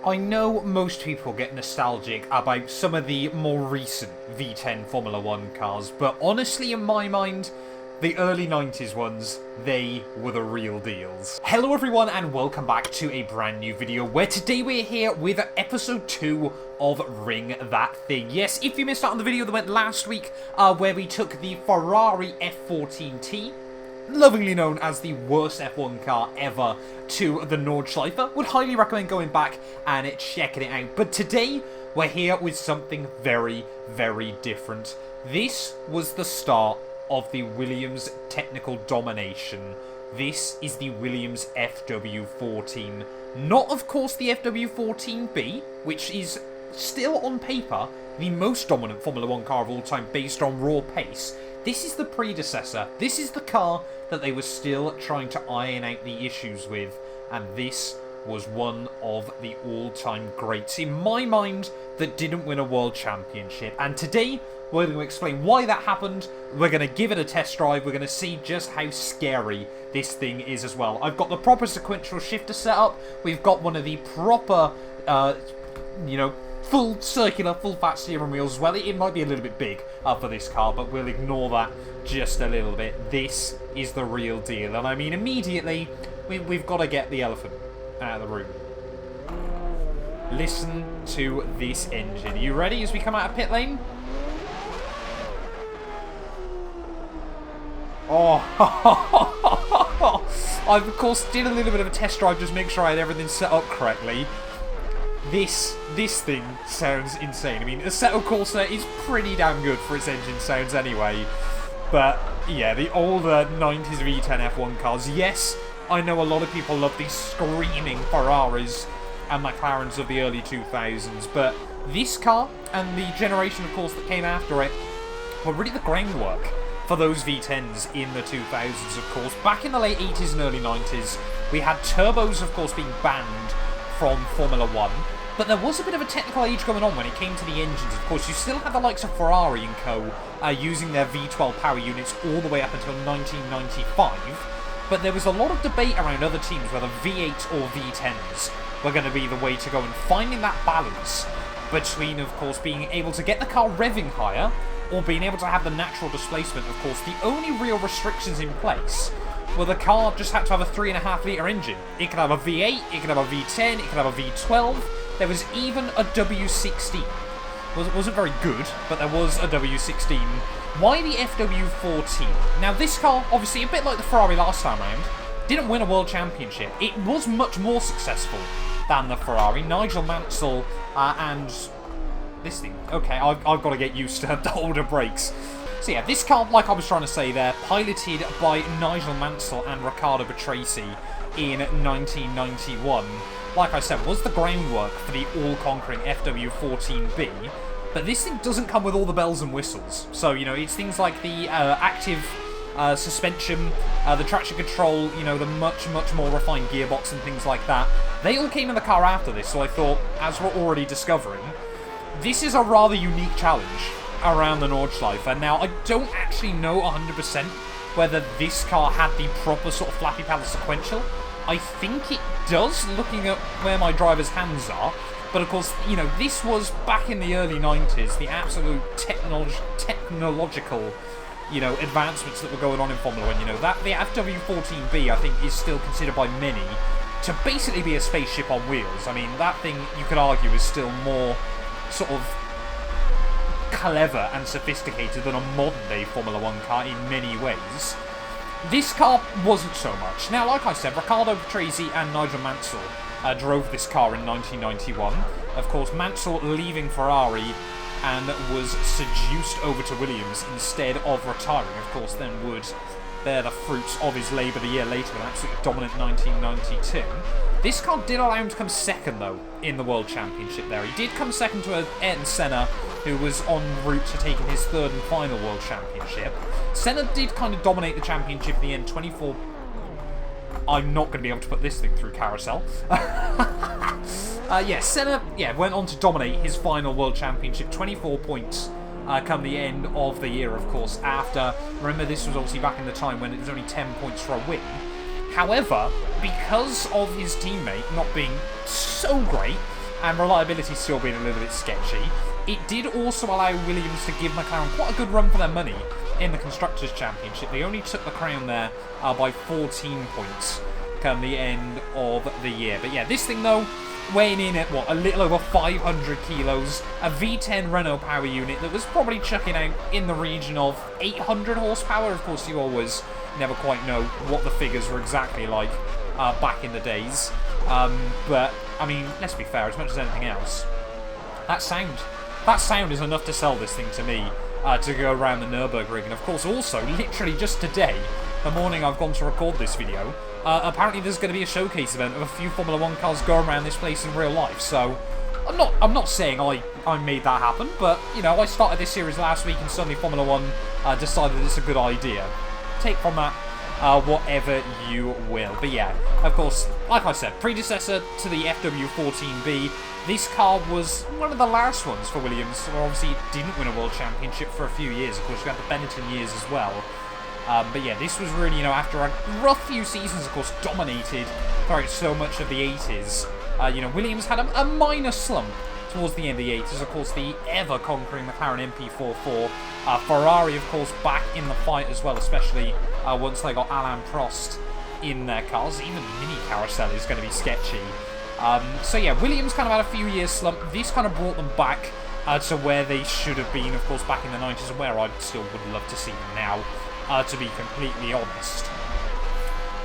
I know most people get nostalgic about some of the more recent V10 Formula 1 cars, but honestly in my mind, the early 90s ones, they were the real deals. Hello everyone and welcome back to a brand new video where today we're here with episode 2 of Ring That Thing. Yes, if you missed out on the video that went last week where we took the Ferrari F14T, lovingly known as the worst F1 car ever, to the Nürburgring, would highly recommend going back and checking it out. But today, we're here with something very, very different. This was the start of the Williams technical domination. This is the Williams FW14. Not, of course, the FW14B, which is still on paper the most dominant Formula 1 car of all time based on raw pace. This is the predecessor. This is the car that they were still trying to iron out the issues with. And this was one of the all-time greats, in my mind, that didn't win a world championship. And today, we're going to explain why that happened. We're going to give it a test drive. We're going to see just how scary this thing is as well. I've got the proper sequential shifter set up. We've got one of the proper, full circular, full fat steering wheels as well. It might be a little bit big for this car, but we'll ignore that just a little bit. This is the real deal. And I mean, immediately, we've got to get the elephant out of the room. Listen to this engine. Are you ready as we come out of pit lane? Oh, I of course did a little bit of a test drive just to make sure I had everything set up correctly. This thing sounds insane. I mean, Assetto Corsa is pretty damn good for its engine sounds anyway. But yeah, the older 90s V10 F1 cars, yes, I know a lot of people love these screaming Ferraris and McLarens of the early 2000s, but this car and the generation, of course, that came after it were really the groundwork for those V10s in the 2000s, of course. Back in the late 80s and early 90s, we had turbos, of course, being banned from Formula 1, but there was a bit of a technical age going on when it came to the engines. Of course, you still had the likes of Ferrari and co. Using their V12 power units all the way up until 1995, but there was a lot of debate around other teams whether V8 or V10s were going to be the way to go, and finding that balance between, of course, being able to get the car revving higher or being able to have the natural displacement. Of course, the only real restrictions in place were the car just had to have a 3.5 litre engine. It could have a V8, it could have a V10, it could have a V12. There was even a W16. It wasn't very good, but there was a W16. Why the FW14? Now, this car, obviously, a bit like the Ferrari last time round, didn't win a world championship. It was much more successful than the Ferrari. Nigel Mansell and this thing. Okay, I've got to get used to the older brakes. So yeah, this car, like I was trying to say there, piloted by Nigel Mansell and Riccardo Patrese in 1991, like I said, was the groundwork for the all-conquering FW14B. But this thing doesn't come with all the bells and whistles. So, you know, it's things like the active suspension, the traction control, you know, the much, much more refined gearbox and things like that. They all came in the car after this, so I thought, as we're already discovering, this is a rather unique challenge around the Nordschleife. Now, I don't actually know 100% whether this car had the proper sort of flappy paddle sequential. I think it does, looking at where my driver's hands are. But of course, you know, this was back in the early 90s, the absolute technological, you know, advancements that were going on in Formula 1. You know, that the FW14B, I think, is still considered by many to basically be a spaceship on wheels. I mean, that thing, you could argue, is still more sort of clever and sophisticated than a modern-day Formula 1 car in many ways. This car wasn't so much. Now, like I said, Riccardo Patrese and Nigel Mansell drove this car in 1991. Of course, Mansell leaving Ferrari and was seduced over to Williams instead of retiring. Of course, then would bear the fruits of his labour the year later, an absolutely dominant 1992. This car did allow him to come second, though, in the World Championship there. He did come second to Ayrton Senna, who was en route to taking his third and final World Championship. Senna did kind of dominate the championship in the end, 24... I'm not going to be able to put this thing through carousel. Senna went on to dominate his final World Championship, 24 points come the end of the year, of course, after... Remember, this was obviously back in the time when it was only 10 points for a win. However, because of his teammate not being so great, and reliability still being a little bit sketchy, it did also allow Williams to give McLaren quite a good run for their money in the Constructors' Championship. They only took the crown there by 14 points come the end of the year. But yeah, this thing though, weighing in at, what, a little over 500 kilos, a V10 Renault power unit that was probably chucking out in the region of 800 horsepower. Of course, you always never quite know what the figures were exactly like back in the days. But, I mean, let's be fair, as much as anything else, that sound is enough to sell this thing to me to go around the Nürburgring. And of course, also, literally just today, the morning I've gone to record this video, apparently there's going to be a showcase event of a few Formula 1 cars going around this place in real life. So, I'm not saying I made that happen, but, you know, I started this series last week and suddenly Formula 1 decided it's a good idea. Take from that whatever you will. But yeah, of course, like I said, predecessor to the FW14B, this car was one of the last ones for Williams, who obviously didn't win a World Championship for a few years. Of course, we had the Benetton years as well. But yeah, this was really, you know, after a rough few seasons, of course, dominated throughout so much of the 80s. You know, Williams had a minor slump towards the end of the 80s. Of course, the ever-conquering McLaren MP44. Ferrari, of course, back in the fight as well, especially once they got Alain Prost in their cars. Even Mini Carousel is going to be sketchy. So yeah, Williams kind of had a few years slump. This kind of brought them back to where they should have been, of course, back in the 90s, and where I still would love to see them now, to be completely honest.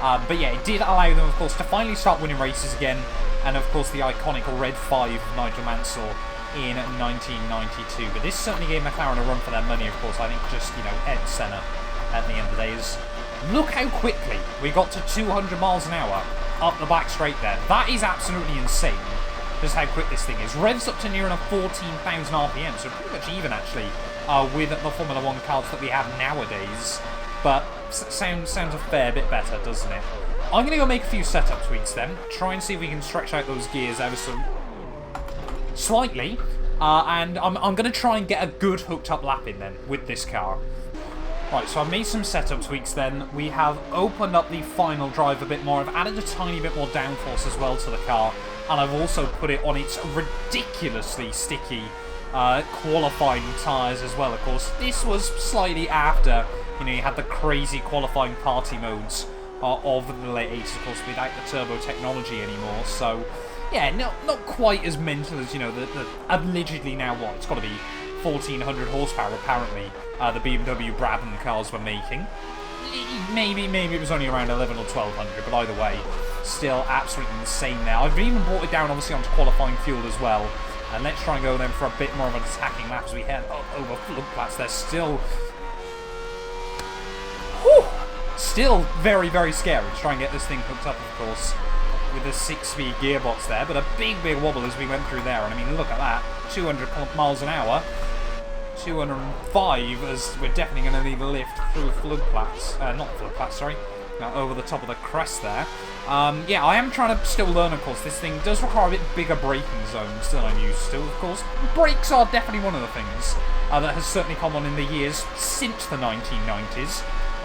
But yeah, it did allow them, of course, to finally start winning races again, and of course the iconic Red 5 of Nigel Mansell in 1992. But this certainly gave McLaren a run for their money, of course. I think just, you know, Ed Senna at the end of the day is... Look how quickly we got to 200 miles an hour up the back straight there. That is absolutely insane, just how quick this thing is. Revs up to near enough 14,000 RPM, so pretty much even, actually, with the Formula 1 cars that we have nowadays. But sounds a fair bit better, doesn't it? I'm going to go make a few setup tweaks then, try and see if we can stretch out those gears ever so slightly, and I'm going to try and get a good hooked up lap in then with this car. Right, so I've made some setup tweaks then. We have opened up the final drive a bit more. I've added a tiny bit more downforce as well to the car, and I've also put it on its ridiculously sticky qualifying tyres as well, of course. This was slightly after, you know, you had the crazy qualifying party modes of the late 80s, of course, without the turbo technology anymore. So, yeah, not quite as mental as, you know, the allegedly now what? It's got to be 1,400 horsepower, apparently, the BMW Brabham cars were making. Maybe it was only around 11 or 1,200, but either way, still absolutely insane now. I've even brought it down, obviously, onto qualifying fuel as well. And let's try and go then for a bit more of an attacking lap as we head over floodplains. They're still... Whew! Still very, very scary to try and get this thing hooked up, of course, with a 6-speed gearbox there. But a big wobble as we went through there. And I mean, look at that. 200 miles an hour. 205 as we're definitely going to need a lift through floodplains. Not floodplains, sorry. Over the top of the crest there. Yeah, I am trying to still learn, of course. This thing does require a bit bigger braking zones than I'm used to, of course. Brakes are definitely one of the things that has certainly come on in the years since the 1990s,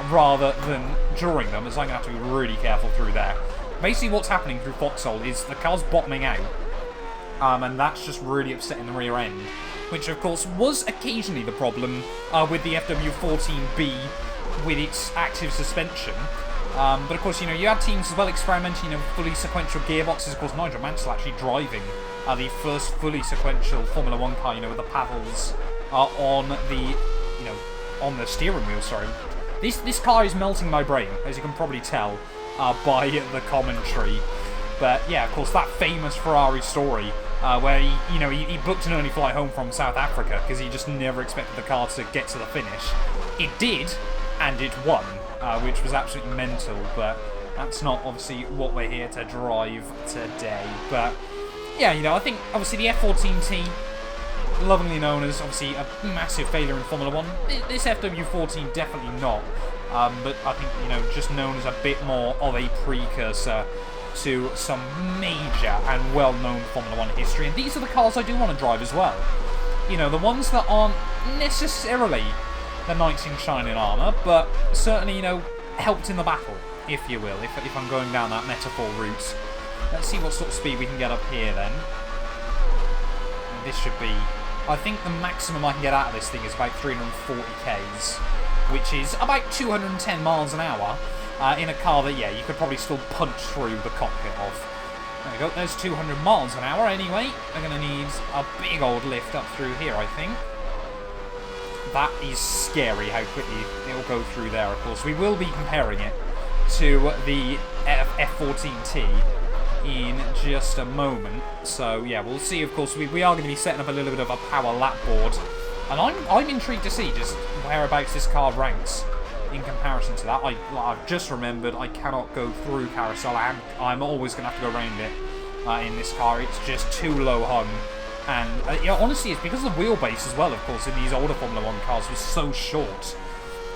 rather than during them, as I'm going to have to be really careful through there. Basically, what's happening through Vauxhall is the car's bottoming out, and that's just really upsetting the rear end, which, of course, was occasionally the problem with the FW14B with its active suspension. But of course, you know, you have teams as well experimenting in fully sequential gearboxes. Of course, Nigel Mansell actually driving the first fully sequential Formula 1 car, you know, with the paddles on the, you know, on the steering wheel, sorry. This car is melting my brain, as you can probably tell by the commentary. But yeah, of course, that famous Ferrari story where he booked an early flight home from South Africa because he just never expected the car to get to the finish. It did, and it won. Which was absolutely mental, but that's not obviously what we're here to drive today. But yeah, you know, I think obviously the F14T, lovingly known as obviously a massive failure in Formula 1. This FW14 definitely not, but I think, you know, just known as a bit more of a precursor to some major and well-known Formula 1 history. And these are the cars I do want to drive as well. You know, the ones that aren't necessarily the knights in shining armour, but certainly, you know, helped in the battle, if you will, if I'm going down that metaphor route. Let's see what sort of speed we can get up here then. this should be... I think the maximum I can get out of this thing is about 340 k's, which is about 210 miles an hour in a car that, yeah, you could probably still punch through the cockpit of. There we go, there's 200 miles an hour anyway. We're going to need a big old lift up through here, I think. That is scary how quickly it will go through there, of course. We will be comparing it to the F14T in just a moment. So, yeah, we'll see, of course. We are going to be setting up a little bit of a power lap board. And I'm intrigued to see just whereabouts this car ranks in comparison to that. I've just remembered I cannot go through carousel. I'm always going to have to go around it in this car. It's just too low hung. And you know, honestly, it's because the wheelbase as well, of course, in these older Formula 1 cars was so short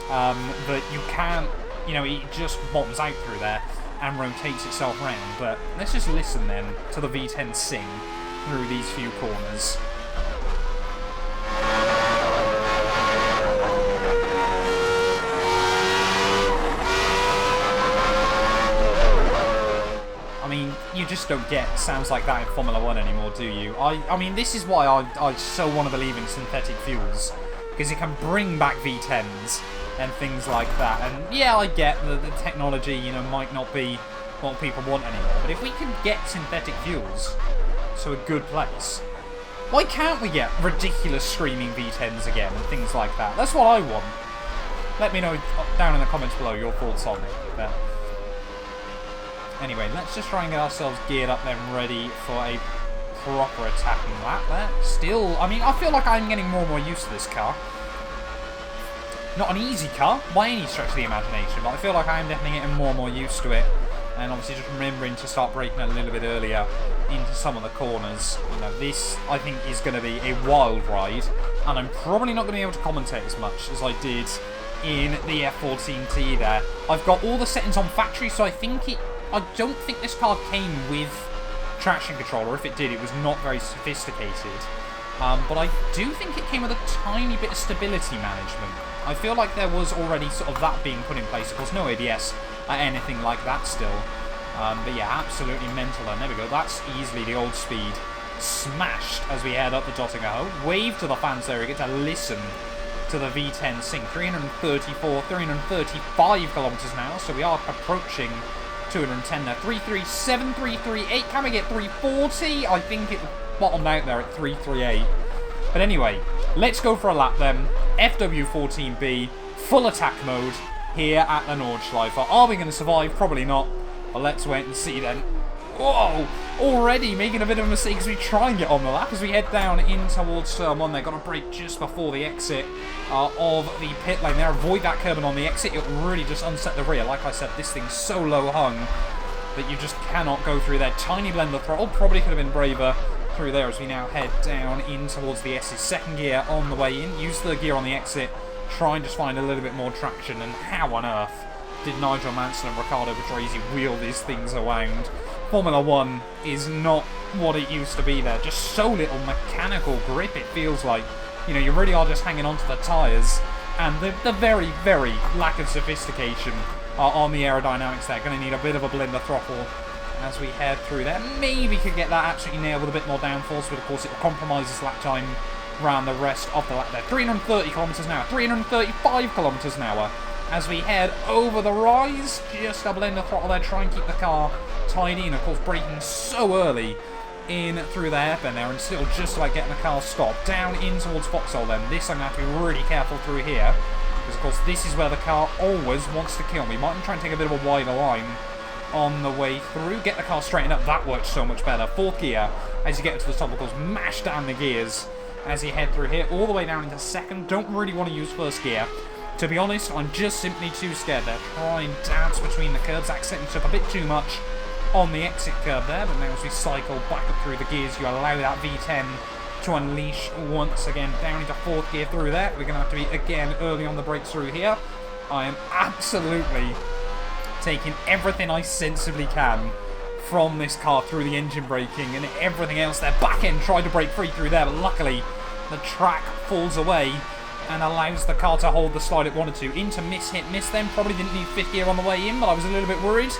that you can't, you know, it just bottoms out through there and rotates itself round. But let's just listen then to the V10 sing through these few corners. I mean, you just don't get sounds like that in Formula 1 anymore, do you? I mean, this is why I so want to believe in synthetic fuels, because it can bring back V10s and things like that. And yeah, I get that the technology, you know, might not be what people want anymore, but if we can get synthetic fuels to a good place, why can't we get ridiculous screaming V10s again and things like that? That's what I want. Let me know down in the comments below your thoughts on it. But anyway, let's just try and get ourselves geared up then, ready for a proper attacking lap there. Still, I mean, I feel like I'm getting more and more used to this car. Not an easy car, by any stretch of the imagination, but I feel like I am definitely getting more and more used to it. And obviously just remembering to start braking a little bit earlier into some of the corners. You know, this, I think, is going to be a wild ride. And I'm probably not going to be able to commentate as much as I did in the F14T there. I've got all the settings on factory, so I don't think this car came with traction control, or if it did, it was not very sophisticated. But I do think it came with a tiny bit of stability management. I feel like there was already sort of that being put in place. Of course, no ABS or anything like that still. But yeah, absolutely mental. And there we go. That's easily the old speed smashed as we head up the Dottingerhoe. Wave to the fans there. We get to listen to the V10 sing. 334, 335 kilometers an hour. So we are approaching 210 now. 337, 338. Can we get 340? I think it bottomed out there at 338. But anyway, let's go for a lap then. FW14B, full attack mode here at the Nordschleife. Are we going to survive? Probably not. But let's wait and see then. Whoa! Already making a bit of a mistake as we try and get on the lap as we head down in towards turn 1. They've got to brake just before the exit of the pit lane there. Avoid that curb, and on the exit it will really just unset the rear. Like I said, this thing's so low hung that you just cannot go through there. Tiny blender throttle, probably could have been braver through there as we now head down in towards the S's. Second gear on the way in. Use third gear on the exit. Try and just find a little bit more traction. And how on earth did Nigel Mansell and Riccardo Patrese wheel these things around? Formula 1 is not what it used to be there. Just so little mechanical grip, it feels like. You know, you really are just hanging onto the tyres. And the very, very lack of sophistication on the aerodynamics there. Going to need a bit of a blender throttle as we head through there. Maybe could get that absolutely nailed with a bit more downforce, but of course it will compromise this lap time around the rest of the lap there. 330 kilometers an hour, 335 kilometers an hour as we head over the rise. Just a blender throttle there, try and keep the car tidy, and of course braking so early in through the hairpin there, and still just like getting the car stopped. Down in towards Vauxhall then. This I'm going to have to be really careful through here, because of course this is where the car always wants to kill me. Might try and take a bit of a wider line on the way through. Get the car straightened up. That works so much better. Fourth gear as you get to the top, of course, mash down the gears as you head through here, all the way down into second. Don't really want to use first gear. To be honest, I'm just simply too scared there. Try and dance between the curbs. Accidentally took a bit too much on the exit curb there, but now as we cycle back up through the gears, you allow that V10 to unleash once again. Down into fourth gear through there. We're going to have to be, again, early on the brakes through here. I am absolutely taking everything I sensibly can from this car through the engine braking and everything else there. Back end tried to break free through there, but luckily the track falls away and allows the car to hold the slide it wanted to. Into miss, hit, miss then. Probably didn't need fifth gear on the way in, but I was a little bit worried.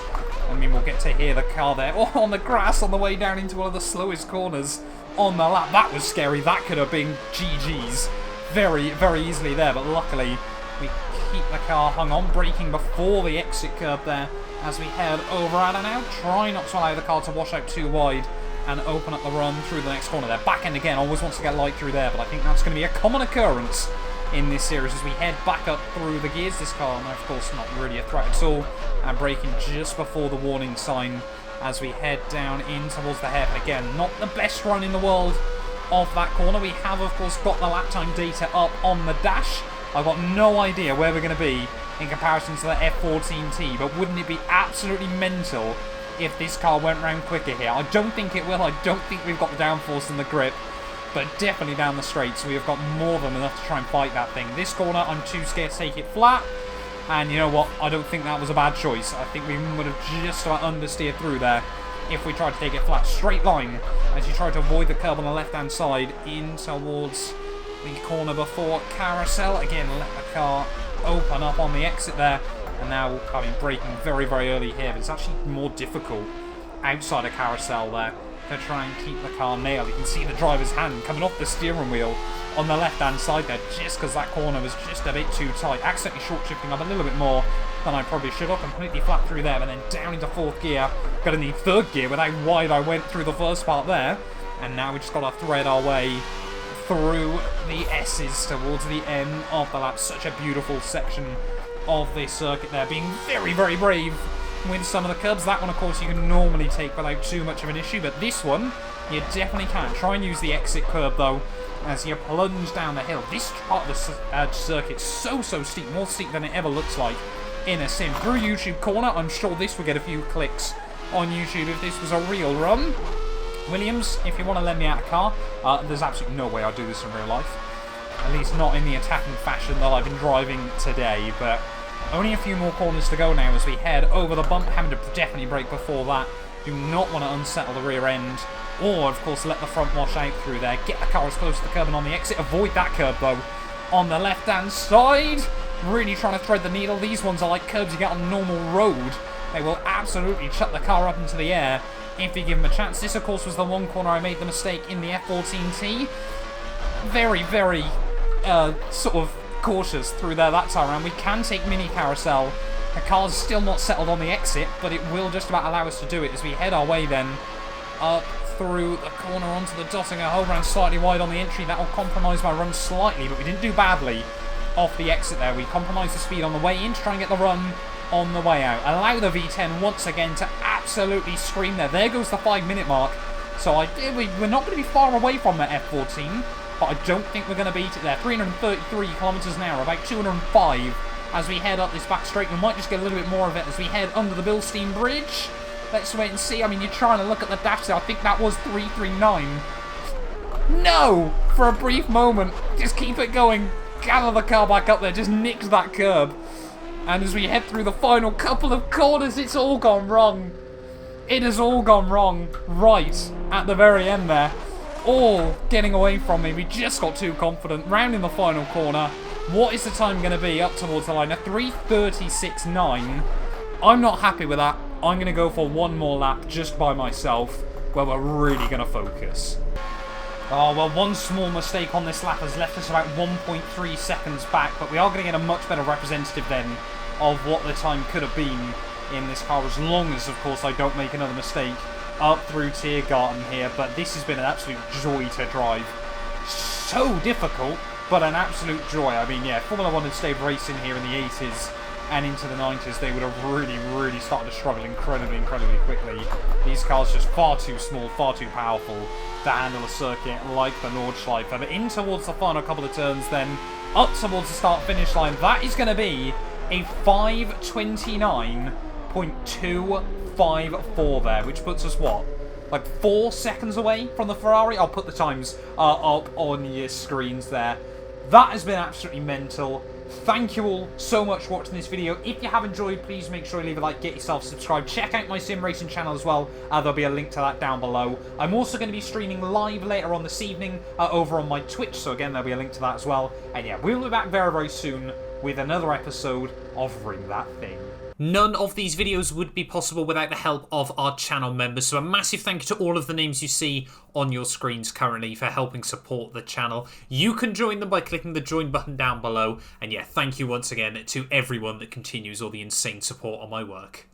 I mean, we'll get to hear the car there on the grass on the way down into one of the slowest corners on the lap. That was scary. That could have been GG's very, very easily there, but luckily we keep the car hung on, braking before the exit curb there as we head over out and out. Try not to allow the car to wash out too wide and open up the run through the next corner there. Back end again, always wants to get light through there, but I think that's going to be a common occurrence in this series as we head back up through the gears. This car, now of course not really a threat at all, and braking just before the warning sign as we head down in towards the hairpin. Again, not the best run in the world of that corner. We have of course got the lap time data up on the dash. I've got no idea where we're going to be in comparison to the F14T, but wouldn't it be absolutely mental if this car went round quicker here? I don't think it will. I don't think we've got the downforce and the grip, but definitely down the straight, so we have got more than enough to try and fight that thing. This corner, I'm too scared to take it flat, and you know what? I don't think that was a bad choice. I think we would have just about understeered through there if we tried to take it flat. Straight line as you try to avoid the curb on the left-hand side in towards the corner before Carousel. Again, let the car open up on the exit there, and now braking very, very early here, but it's actually more difficult outside of Carousel there to try and keep the car nailed. You can see the driver's hand coming off the steering wheel on the left-hand side there, just because that corner was just a bit too tight. Accidentally short-shifting up a little bit more than I probably should have. Completely flat through there, but then down into fourth gear. Got in the third gear with how wide I went through the first part there, and now we just got to thread our way through the S's towards the end of the lap. Such a beautiful section of this circuit there, being very, very brave with some of the curbs. That one, of course, you can normally take without too much of an issue, but this one, you definitely can. Try and use the exit curb, though, as you plunge down the hill. This part of the circuit's so steep, more steep than it ever looks like in a sim. Through YouTube corner, I'm sure this will get a few clicks on YouTube if this was a real run. Williams, if you want to lend me out a car, there's absolutely no way I'll do this in real life. At least not in the attacking fashion that I've been driving today, but only a few more corners to go now as we head over the bump, having to definitely brake before that. Do not want to unsettle the rear end, or of course let the front wash out through there. Get the car as close to the curb and on the exit. Avoid that curb though on the left-hand side. Really trying to thread the needle. These ones are like curbs you get on a normal road. They will absolutely chuck the car up into the air if you give them a chance. This, of course, was the one corner I made the mistake in the F14T. Very, very sort of cautious through there that time around. We can take mini carousel. The car's still not settled on the exit, but it will just about allow us to do it as we head our way then up through the corner onto the Dottinger. Hold round slightly wide on the entry. That will compromise my run slightly, but we didn't do badly off the exit there. We compromised the speed on the way in to try and get the run on the way out. Allow the V10 once again to absolutely scream there. There goes the 5-minute mark. So we're not going to be far away from the F14, but I don't think we're going to beat it there. 333 kilometers an hour, about 205 as we head up this back straight. We might just get a little bit more of it as we head under the Bilstein Bridge. Let's wait and see. I mean, you're trying to look at the dash there. I think that was 339. No! For a brief moment. Just keep it going. Gather the car back up there. Just nicked that curb. And as we head through the final couple of corners, it's all gone wrong. It has all gone wrong right at the very end there. All getting away from me. We just got too confident. Round in the final corner. What is the time going to be up towards the line? A 3:36.9. I'm not happy with that. I'm going to go for one more lap just by myself where we're really going to focus. Oh, well, one small mistake on this lap has left us about 1.3 seconds back, but we are going to get a much better representative then of what the time could have been in this car, as long as, of course, I don't make another mistake up through Tiergarten here. But this has been an absolute joy to drive. So difficult, but an absolute joy. I mean, yeah, Formula 1 had stayed racing here in the 80s and into the 90s, they would have really started to struggle incredibly quickly. These cars just far too small, far too powerful to handle a circuit like the Nordschleife. But in towards the final couple of turns then, up towards the start-finish line, that is going to be a 5:29.254 there, which puts us, what, like 4 seconds away from the Ferrari? I'll put the times up on your screens there. That has been absolutely mental. Thank you all so much for watching this video. If you have enjoyed, please make sure you leave a like, get yourself subscribed. Check out my sim racing channel as well. There'll be a link to that down below. I'm also going to be streaming live later on this evening over on my Twitch, so again, there'll be a link to that as well. And yeah, we'll be back very soon with another episode of Ring That Thing. None of these videos would be possible without the help of our channel members, so a massive thank you to all of the names you see on your screens currently for helping support the channel. You can join them by clicking the join button down below, and yeah, thank you once again to everyone that continues all the insane support on my work.